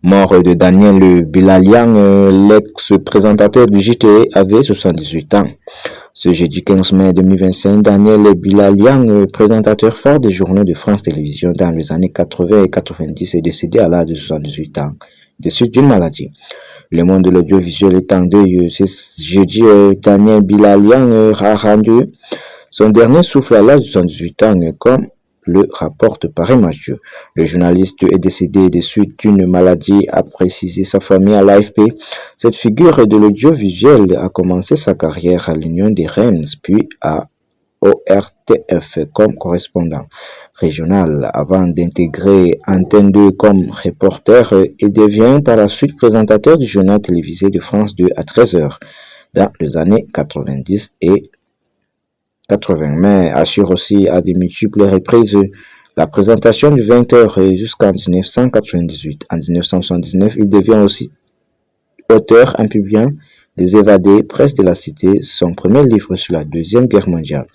Mort de Daniel Bilalian, l'ex-présentateur du JT avait 78 ans. Ce jeudi 15 mai 2025, Daniel Bilalian, présentateur phare des journaux de France Télévisions dans les années 80 et 90, est décédé à l'âge de 78 ans, de suite d'une maladie. Le monde de l'audiovisuel est en deuil. Ce jeudi, Daniel Bilalian a rendu son dernier souffle à l'âge de 78 ans, comme le rapporte Paris Mathieu. Le journaliste est décédé de suite d'une maladie, a précisé sa famille à l'AFP. Cette figure de l'audiovisuel a commencé sa carrière à l'Union des Reims, puis à ORTF comme correspondant régional avant d'intégrer Antenne 2 comme reporter et devient par la suite présentateur du journal télévisé de France 2 à 13h dans les années 90 et 80, mais assure aussi à de multiples reprises la présentation du 20h jusqu'en 1998. En 1979, il devient aussi auteur en publiant Les Évadés, presse de la cité, son premier livre sur la Deuxième Guerre mondiale.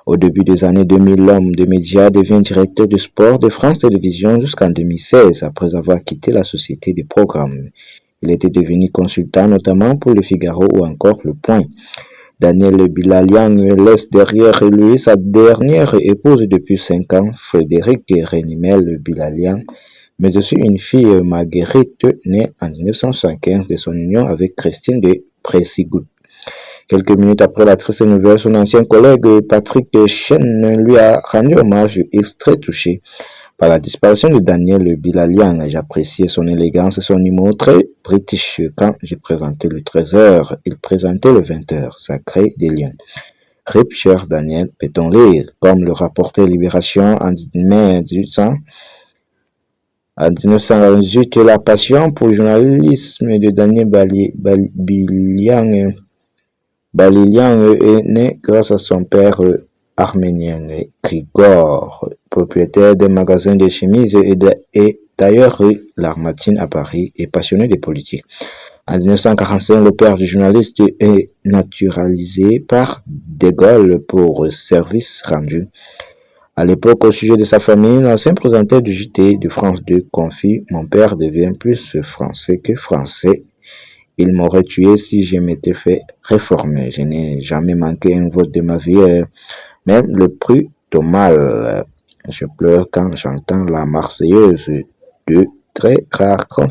Au début des années 2000, l'homme de médias devient directeur de sport de France Télévisions jusqu'en 2016, après avoir quitté la société des programmes. Il était devenu consultant notamment pour Le Figaro ou encore Le Point. Daniel Bilalian laisse derrière lui sa dernière épouse depuis 5 ans, Frédéric Renimel Bilalian, mais aussi une fille, Marguerite, née en 1975 de son union avec Christine de Précigout. Quelques minutes après la triste nouvelle, son ancien collègue Patrick Chen lui a rendu hommage extrait touché par la disparition de Daniel Bilalian. J'appréciais son élégance et son humour très british. Quand j'ai présenté le 13h, il présentait le 20h. Ça crée des liens. Rip, cher Daniel, peut-on lire, comme le rapportait Libération en mai 1800. En 1918, la passion pour le journalisme de Daniel Bilalian est née grâce à son père arménien, Grigor, propriétaire d'un magasin de chemises et d'ailleurs rue Lamartine à Paris, et passionné de politique. En 1945, le père du journaliste est naturalisé par De Gaulle pour service rendu. À l'époque, au sujet de sa famille, l'ancien présentateur du JT de France 2 confie « Mon père devient plus français que français. Il m'aurait tué si je m'étais fait réformer. Je n'ai jamais manqué un vote de ma vie. Même le prud'homme mal. Je pleure quand j'entends la Marseillaise de très rares confidents. »